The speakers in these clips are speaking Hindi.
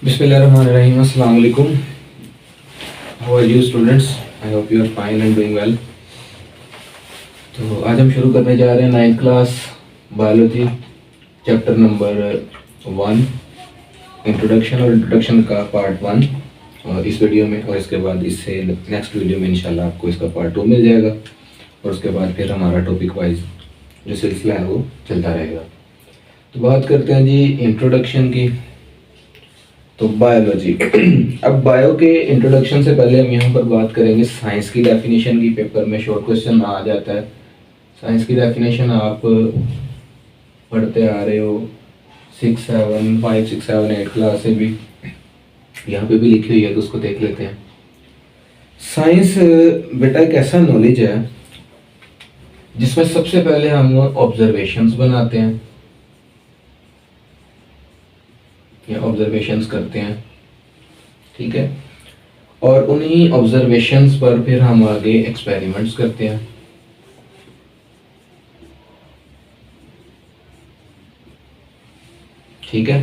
Bismillahirrahmanirrahim. Assalamu alaikum. How are you students? I hope you are fine and doing well. तो आज हम शुरू करने जा रहे हैं 9th class biology chapter number 1 introduction और इंट्रोडक्शन का पार्ट 1 और इस वीडियो में, और इसके बाद इससे नेक्स्ट वीडियो में इंशाल्लाह आपको इसका पार्ट 2 मिल जाएगा और उसके बाद फिर हमारा टॉपिक वाइज जो सिलसिला है वो चलता रहेगा। तो बात करते हैं जी इंट्रोडक्शन की। तो बायोलॉजी अब बायो के इंट्रोडक्शन से पहले हम यहाँ पर बात करेंगे साइंस की डेफिनेशन की। पेपर में शॉर्ट क्वेश्चन आ जाता है। साइंस की डेफिनेशन आप पढ़ते आ रहे हो 5, 6, 7, 8 क्लास से भी, यहाँ पे भी लिखी हुई है, तो उसको देख लेते हैं। साइंस बेटा एक ऐसा नॉलेज है जिसमें सबसे पहले हम ऑब्जर्वेशंस बनाते हैं या ऑब्जर्वेशंस करते हैं, ठीक है, और उन्हीं ऑब्जर्वेशंस पर फिर हम आगे एक्सपेरिमेंट्स करते हैं, ठीक है।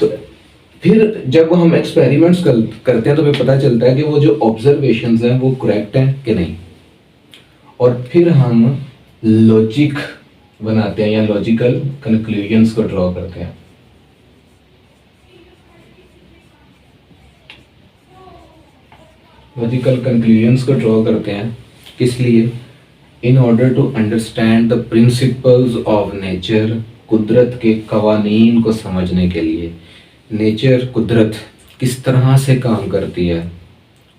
तो फिर जब हम एक्सपेरिमेंट्स करते हैं तो फिर पता चलता है कि वो जो ऑब्जर्वेशंस हैं वो करेक्ट हैं कि नहीं, और फिर हम लॉजिक बनाते हैं या लॉजिकल कंक्लूजन्स को ड्रॉ करते हैं। लॉजिकल कंक्लूजन्स को ड्रॉ करते हैं किस लिए? In order to understand the principles of nature, कुदरत के कवानीन को समझने के लिए। नेचर, कुदरत किस तरह से काम करती है,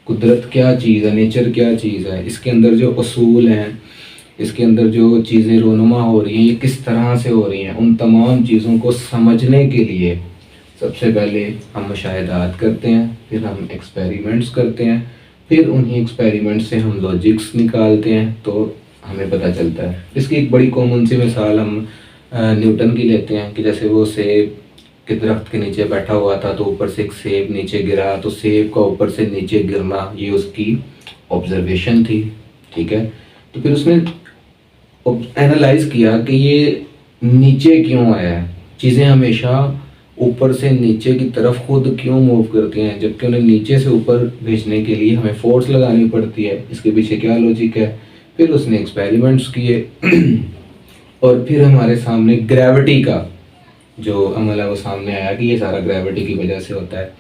कुदरत क्या चीज़ है, नेचर क्या चीज़ है, इसके अंदर जो उसूल हैं, इसके अंदर जो चीज़ें रोनुमा हो रही हैं ये किस तरह से हो रही हैं, उन तमाम चीज़ों को समझने के लिए सबसे पहले हम मुशाहिदात करते हैं, फिर हम एक्सपेरिमेंट्स करते हैं, फिर उन्हीं एक्सपेरिमेंट से हम लॉजिक्स निकालते हैं तो हमें पता चलता है। इसकी एक बड़ी कॉमन सी मिसाल हम न्यूटन की लेते हैं कि जैसे वो सेब के दरख्त के नीचे बैठा हुआ था तो ऊपर से एक सेब नीचे गिरा, तो सेब का ऊपर से नीचे गिरना ये उसकी ऑब्जर्वेशन थी, ठीक है। तो फिर उसने एनालाइज किया कि ये नीचे क्यों आया है, चीज़ें हमेशा ऊपर से नीचे की तरफ खुद क्यों मूव करती हैं, जबकि उन्हें नीचे से ऊपर भेजने के लिए हमें फोर्स लगानी पड़ती है, इसके पीछे क्या लॉजिक है। फिर उसने एक्सपेरिमेंट्स किए और फिर हमारे सामने ग्रेविटी का जो अमल है वो सामने आया कि ये सारा ग्रेविटी की वजह से होता है।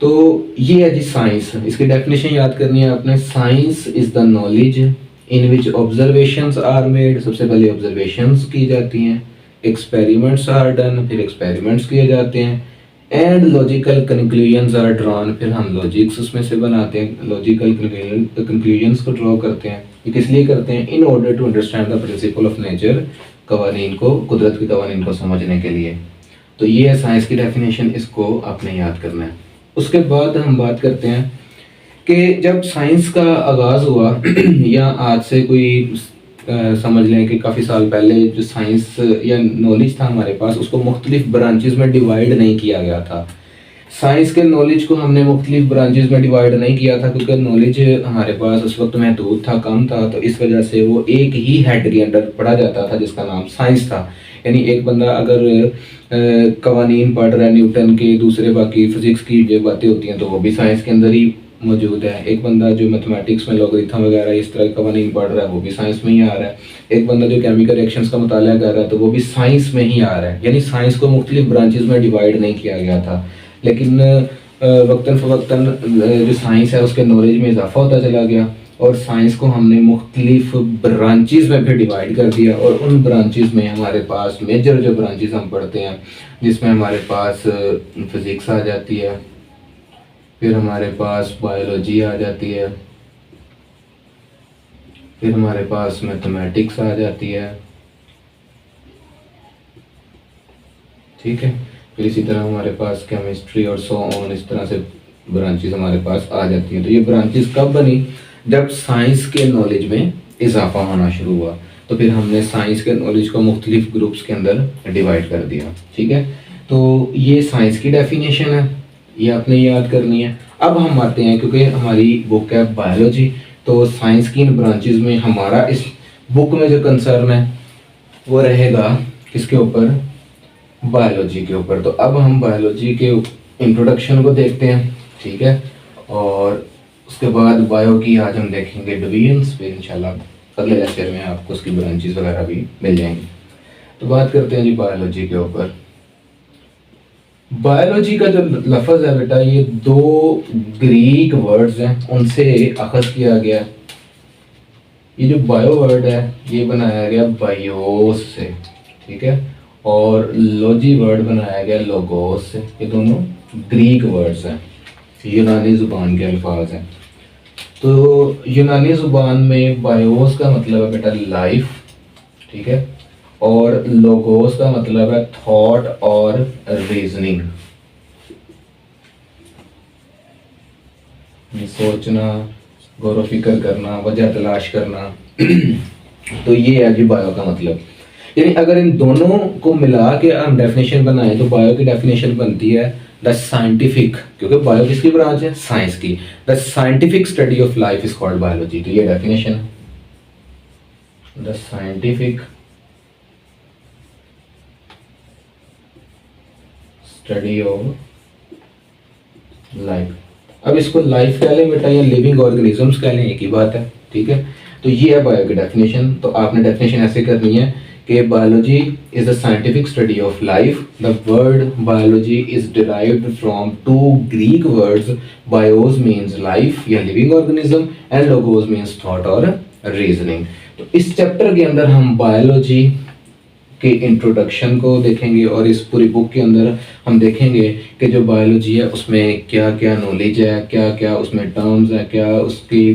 तो ये है जी साइंस। इसकी डेफिनेशन याद करनी है आपने। Science is the knowledge in which observations are made. सबसे पहले ऑब्जर्वेशंस की जाती हैं, एक्सपेरिमेंट्स आर डन, फिर एक्सपेरिमेंट्स किए जाते हैं, and logical conclusions are drawn, फिर हम लॉजिक्स उसमें से बनाते हैं, लॉजिकल कंक्लूजन्स को ड्रॉ करते हैं। ये किस लिए करते हैं? In order to understand the principle of nature, कवानीन को, कुदरत के कवानीन को समझने के लिए। तो ये है साइंस की डेफिनेशन, इसको आपने याद करना है। उसके बाद हम बात करते हैं कि जब साइंस का आगाज़ हुआ या आज से कोई समझ लें कि काफ़ी साल पहले जो साइंस या नॉलेज था हमारे पास उसको मुख्तलिफ ब्रांचेस में डिवाइड नहीं किया गया था। साइंस के नॉलेज को हमने मुख्तलिफ ब्रांचेस में डिवाइड नहीं किया था क्योंकि नॉलेज हमारे पास उस वक्त महदूद था, कम था, तो इस वजह से वो एक ही हेड के अंडर पढ़ा जाता था जिसका नाम साइंस था। यानी एक बंदा अगर कवानीन पढ़ रहा है न्यूटन के, दूसरे बाकी फिजिक्स की जो बातें होती हैं तो वो भी साइंस के अंदर ही मौजूद है। एक बंदा जो मैथमेटिक्स में लॉगरिथम वगैरह इस तरह के कवानीन पढ़ रहा है वो भी साइंस में ही आ रहा है। एक बंदा जो केमिकल रिएक्शंस का मुताला कर रहा है तो वो भी साइंस में ही आ रहा है। यानी साइंस को मुख्तलिफ ब्रांचेस में डिवाइड नहीं किया गया था, लेकिन वक्तन फ़वक्तन जो साइंस है उसके नॉलेज में इजाफा होता चला गया और साइंस को हमने मुख्तलिफ ब्रांचेस में फिर डिवाइड कर दिया। और उन ब्रांचेस में हमारे पास मेजर जो ब्रांचेस हम पढ़ते हैं जिसमें हमारे पास फिज़िक्स आ जाती है, फिर हमारे पास बायोलॉजी आ जाती है, फिर हमारे पास मैथमेटिक्स आ जाती है, ठीक है। फिर इसी तरह हमारे पास केमिस्ट्री और सो ऑन, इस तरह से ब्रांचेस हमारे पास आ जाती हैं। तो ये ब्रांचेस कब बनी? जब साइंस के नॉलेज में इजाफा होना शुरू हुआ, तो फिर हमने साइंस के नॉलेज को मुख्तलिफ ग्रुप्स के अंदर डिवाइड कर दिया, ठीक है। तो ये साइंस की डेफिनेशन है, ये आपने याद करनी है। अब हम आते हैं, क्योंकि हमारी बुक है बायोलॉजी, तो साइंस की इन ब्रांचेस में हमारा इस बुक में जो कंसर्न है वो रहेगा किसके ऊपर? बायोलॉजी के ऊपर। तो अब हम बायोलॉजी के इंट्रोडक्शन को देखते हैं, ठीक है, और उसके बाद बायो की आज हम देखेंगे डिवीजन्स, फिर इंशाल्लाह अगले लेक्चर में आपको उसकी ब्रांचेस वगैरह भी मिल जाएंगी। तो बात करते हैं जी बायोलॉजी के ऊपर। बायोलॉजी का जो लफ्ज़ है बेटा, ये दो ग्रीक वर्ड्स हैं, उनसे अखज़ किया गया। ये जो बायो वर्ड है ये बनाया गया बायोस से, ठीक है, और लॉजी वर्ड बनाया गया लोगोस से। ये दोनों ग्रीक वर्ड्स हैं, यूनानी ज़ुबान के अल्फाज हैं। तो यूनानी ज़ुबान में बायोस का मतलब है बेटा लाइफ, ठीक है, और लोगोस का मतलब है थॉट और रीजनिंग, सोचना, गौर फिक्र करना, वजह तलाश करना। तो ये है जी बायो का मतलब। यानी अगर इन दोनों को मिला के हम डेफिनेशन बनाएं तो बायो की डेफिनेशन बनती है द साइंटिफिक, क्योंकि बायो किसकी ब्रांच है, साइंस की, the scientific study of life is called biology. तो ये डेफिनेशन है, the scientific study of life. अब इसको लाइफ कह लें बेटा या लिविंग ऑर्गेनिजम्स कह लें, एक ही बात है, ठीक है। तो ये है बायो की डेफिनेशन। तो आपने डेफिनेशन ऐसे करनी है कि biology is the scientific study of life. The word biology is derived from two Greek words, bios means life या living organism and logos means thought और रीजनिंग। तो इस चैप्टर के अंदर हम बायोलॉजी के इंट्रोडक्शन को देखेंगे और इस पूरी बुक के अंदर हम देखेंगे कि जो बायोलॉजी है उसमें क्या क्या नॉलेज है, क्या क्या उसमें टर्म्स हैं, क्या उसकी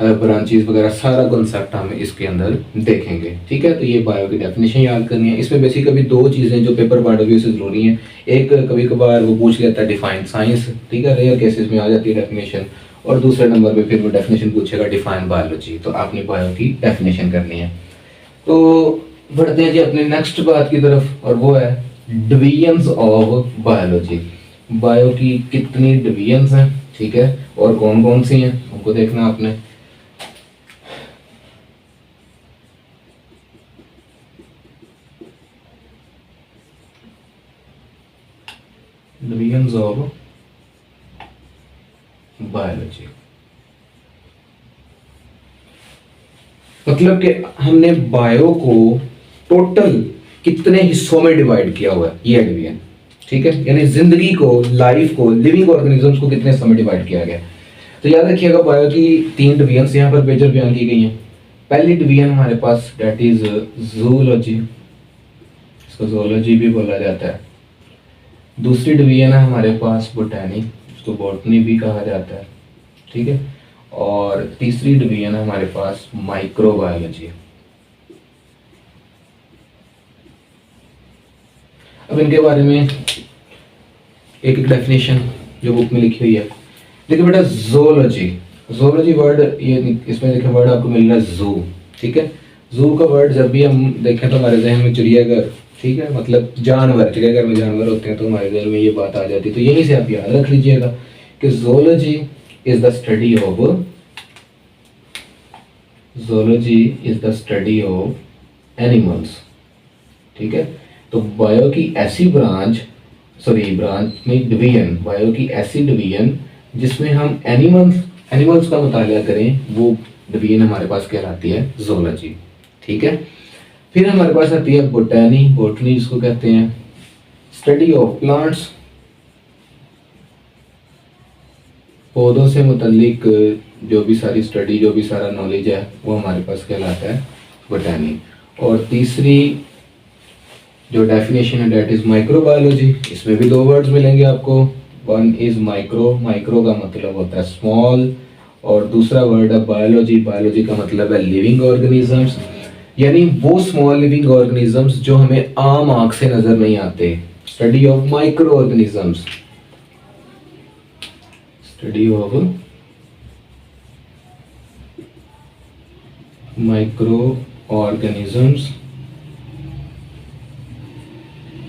ब्रांचेस वगैरह, सारा कॉन्सेप्ट हम इसके अंदर देखेंगे, ठीक है। तो ये बायो की डेफिनेशन याद करनी है। इसमें बेसिकली दो चीज़ें जो पेपर पॉइंट ऑफ व्यू से ज़रूरी हैं। एक कभी कभार वो पूछ लेता है डिफाइन साइंस, ठीक है, रेयर केसेस में आ जाती है डेफिनेशन, और दूसरे नंबर पे फिर वो डेफिनेशन पूछेगा डिफाइन बायोलॉजी। तो आपने बायो की डेफिनेशन करनी है। तो बढ़ते हैं जी अपने नेक्स्ट बात की तरफ, और वो है डिवीजन्स ऑफ बायोलॉजी। बायो की कितनी डिवीजन्स हैं, ठीक है, और कौन कौन सी हैं उनको देखना आपने। डिवीजन्स ऑफ बायोलॉजी मतलब कि हमने बायो को टोटल कितने हिस्सों में डिवाइड किया हुआ है, ये डिवीजन, ठीक है। यानी जिंदगी को, लाइफ को, लिविंग ऑर्गेनिजम्स को कितने हिस्सों में डिवाइड किया गया। तो याद रखिएगा बायो की तीन डिवीजन्स यहाँ पर मेजर बयान की गई हैं। पहली डिवीजन हमारे पास डेट इज जूलॉजी, इसको जूलॉजी भी बोला जाता है। दूसरी डिवीजन है हमारे पास बोटैनी, इसको बॉटनी भी कहा जाता है, ठीक है। और तीसरी डिवीजन है हमारे पास माइक्रोबायोलॉजी। अब इनके बारे में एक एक डेफिनेशन जो बुक में लिखी हुई है। देखिए बेटा जोलॉजी, जोलॉजी वर्ड, ये इसमें देखिए वर्ड आपको मिल रहा है जू, ठीक है। जू का वर्ड जब भी हम देखें तो हमारे जहन में चिड़ियाघर, ठीक है, मतलब जानवर, चिड़ियाघर में जानवर होते हैं तो हमारे जहन में ये बात आ जाती है। तो यहीं से आप याद रख लीजिएगा कि zoology is the study of, zoology is the study of animals, ठीक है। तो बायो की ऐसी ब्रांच, ब्रांच में डिवीजन, बायो की ऐसी डिवीजन जिसमें हम एनिमल्स का मुताला करें, वो डिवीजन हमारे पास कहलाती है जोलॉजी, ठीक है। फिर हमारे पास आती है बोटैनी, बोटनी जिसको कहते हैं स्टडी ऑफ प्लांट्स, पौधों से मुतल्लिक जो भी सारी स्टडी, जो भी सारा नॉलेज है वो हमारे पास कहलाता है बोटैनी। और तीसरी जो डेफिनेशन है डेट इज माइक्रोबायोलॉजी। इसमें भी दो वर्ड्स मिलेंगे आपको, वन इज माइक्रो, माइक्रो का मतलब होता है स्मॉल, और दूसरा वर्ड है बायोलॉजी, बायोलॉजी का मतलब है लिविंग ऑर्गेनिजम्स, यानी वो स्मॉल लिविंग ऑर्गेनिजम्स जो हमें आम आंख से नजर नहीं आते। Study of micro organisms, study of microorganisms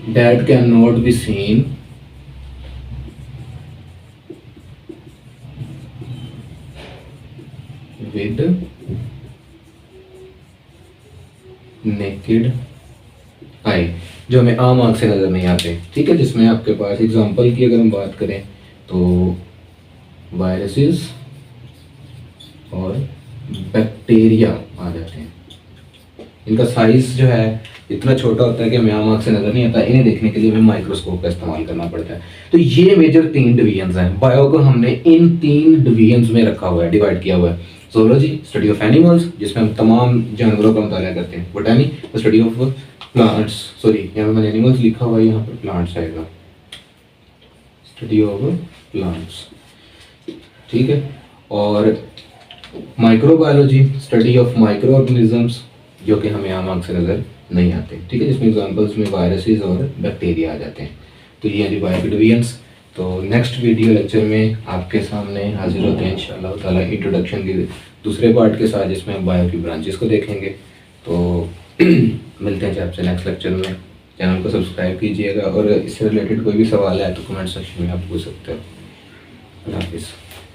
that cannot be seen with naked eye, जो हमें आम आँख से नज़र नहीं आते, ठीक है। जिसमें आपके पास एग्जांपल की अगर हम बात करें तो वायरसेस और बैक्टीरिया आ जाते हैं। इनका साइज जो है इतना छोटा होता है कि हमें आम आँख से नज़र नहीं आता, इन्हें देखने के लिए हमें माइक्रोस्कोप का इस्तेमाल करना पड़ता है। तो ये मेजर 3 डिवीजन्स हैं। बायो को हमने इन 3 डिवीजन्स में रखा हुआ है, डिवाइड किया हुआ है। zoology स्टडी ऑफ एनिमल्स, जिसमें हम तमाम जानवरों का मुताला करते हैं। Botany study of plants, sorry यहाँ पे मैंने एनिमल्स लिखा हुआ है, यहाँ पर प्लांट्स आएगा, स्टडी ऑफ प्लांट्स, ठीक है। और microbiology study of micro organisms, जो कि हमें आम आँख से नज़र नहीं आते, ठीक है। जिसमें एग्जांपल्स में वायरसेस और बैक्टीरिया आ जाते हैं। तो ये हैं जी बायो के डिवीजन्स। तो नेक्स्ट वीडियो लेक्चर में आपके सामने हाजिर होते हैं इंशाअल्लाह ताला इंट्रोडक्शन के दूसरे पार्ट के साथ, जिसमें हम बायो की ब्रांचेस को देखेंगे। तो मिलते हैं जी आपसे नेक्स्ट लेक्चर में। चैनल को सब्सक्राइब कीजिएगा और इससे रिलेटेड कोई भी सवाल है तो कमेंट सेक्शन में आप पूछ सकते हो। अल्लाह हाफिज़।